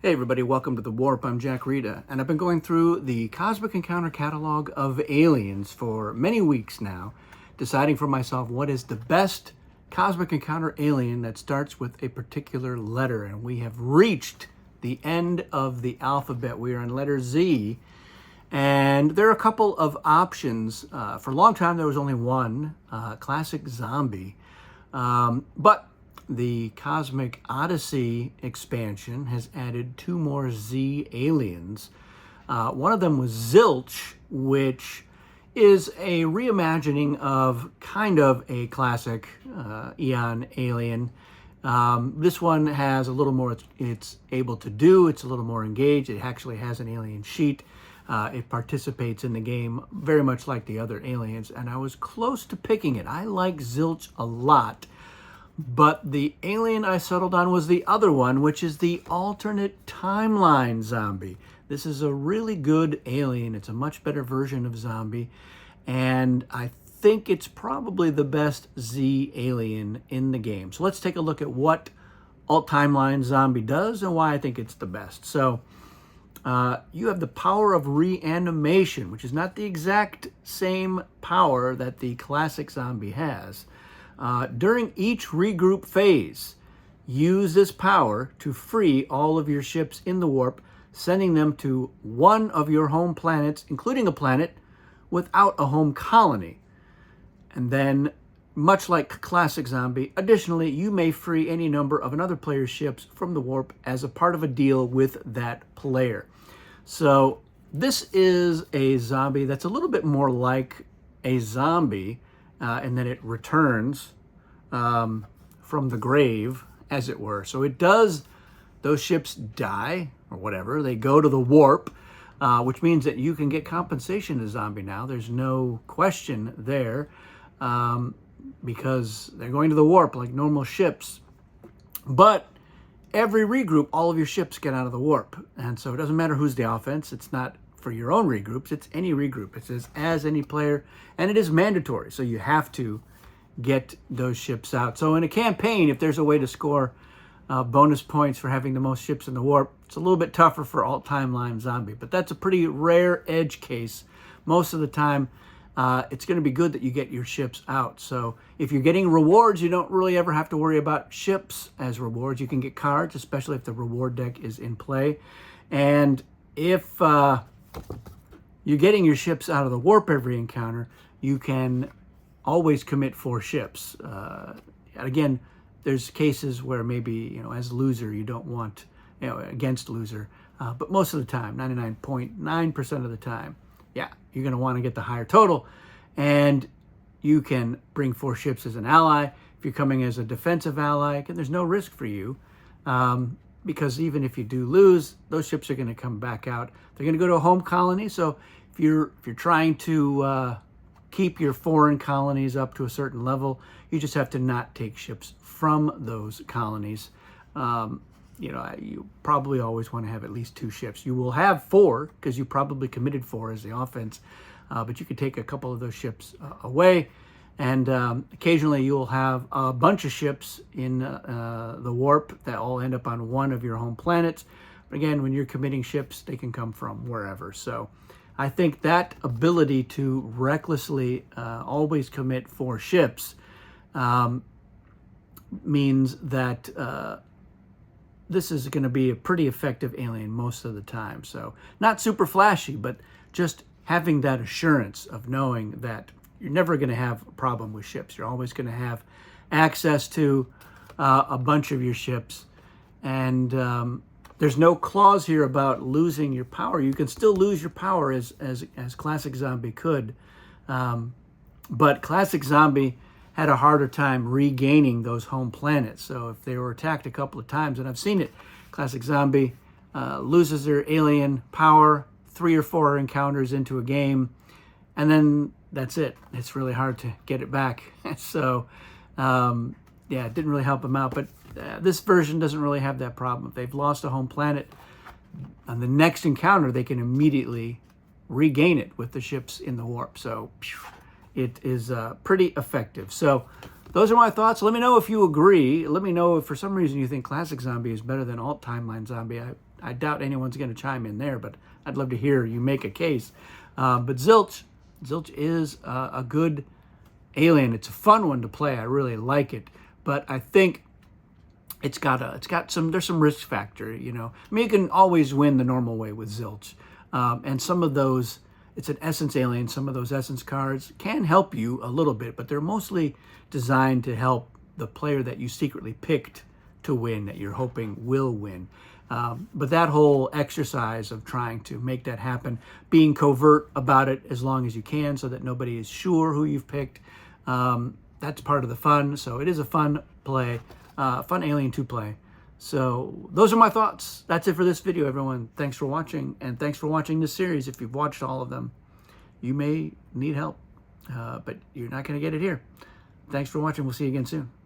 Hey everybody, welcome to The Warp. I'm Jack Rita, and I've been going through the Cosmic Encounter catalog of aliens for many weeks now, deciding for myself what is the best Cosmic Encounter alien that starts with a particular letter. And we have reached the end of the alphabet. We are on letter Z, and there are a couple of options. For a long time there was only one, Classic Zombie, but the Cosmic Odyssey expansion has added two more Z aliens. One of them was Zilch, which is a reimagining of kind of a classic Eon alien. This one has a little more it's able to do. It's a little more engaged. It actually has an alien sheet. It participates in the game very much like the other aliens, and I was close to picking it. I like Zilch a lot. But the alien I settled on was the other one, which is the alternate timeline zombie. This is a really good alien. It's a much better version of zombie. And I think it's probably the best Z alien in the game. So let's take a look at what alt timeline zombie does and why I think it's the best. So you have the power of reanimation, which is not the exact same power that the classic zombie has. During each regroup phase, use this power to free all of your ships in the warp, sending them to one of your home planets, including a planet without a home colony. And then, much like Classic Zombie, additionally, you may free any number of another player's ships from the warp as a part of a deal with that player. So this is a zombie that's a little bit more like a zombie, and then it returns from the grave, as it were. So it does, those ships die, or whatever. They go to the warp, which means that you can get compensation as zombie now. There's no question there, because they're going to the warp like normal ships. But every regroup, all of your ships get out of the warp. And so it doesn't matter who's the offense. It's not for your own regroups, it's any regroup. It says as any player, and it is mandatory, so you have to get those ships out. So in a campaign, if there's a way to score bonus points for having the most ships in the warp, it's a little bit tougher for alt timeline zombie, but that's a pretty rare edge case. Most of the time, it's going to be good that you get your ships out. So if you're getting rewards, you don't really ever have to worry about ships as rewards. You can get cards, especially if the reward deck is in play. And if you're getting your ships out of the warp every encounter, you can always commit 4 ships. Again, there's cases where maybe, as loser, you don't want, against loser. But most of the time, 99.9% of the time, yeah, you're going to want to get the higher total. And you can bring 4 ships as an ally. If you're coming as a defensive ally, there's no risk for you. Because even if you do lose, those ships are going to come back out. They're going to go to a home colony. So if you're trying to keep your foreign colonies up to a certain level, you just have to not take ships from those colonies. You probably always want to have at least 2 ships. You will have 4 because you probably committed 4 as the offense, but you could take a couple of those ships away. And occasionally you'll have a bunch of ships in the warp that all end up on one of your home planets. But again, when you're committing ships, they can come from wherever. So I think that ability to recklessly always commit 4 ships means that this is going to be a pretty effective alien most of the time. So not super flashy, but just having that assurance of knowing that you're never going to have a problem with ships. You're always going to have access to a bunch of your ships. And there's no clause here about losing your power. You can still lose your power as Classic Zombie could. But Classic Zombie had a harder time regaining those home planets. So if they were attacked a couple of times, and I've seen it, Classic Zombie loses their alien power 3 or 4 encounters into a game, and then that's it. It's really hard to get it back. So, yeah, it didn't really help them out. But this version doesn't really have that problem. If they've lost a home planet, on the next encounter, they can immediately regain it with the ships in the warp. So, it is pretty effective. So, those are my thoughts. Let me know if you agree. Let me know if for some reason you think Classic Zombie is better than Alt Timeline Zombie. I doubt anyone's going to chime in there, but I'd love to hear you make a case. But Zilch is a good alien. It's a fun one to play. I really like it, but I think there's some risk factor. You know, I mean, you can always win the normal way with Zilch, and some of those. It's an essence alien. Some of those essence cards can help you a little bit, but they're mostly designed to help the player that you secretly picked to win, that you're hoping will win. But that whole exercise of trying to make that happen, being covert about it as long as you can so that nobody is sure who you've picked, that's part of the fun. So it is a fun play, fun alien to play. So those are my thoughts. That's it for this video, everyone. Thanks for watching, and thanks for watching this series. If you've watched all of them, you may need help, but you're not going to get it here. Thanks for watching. We'll see you again soon.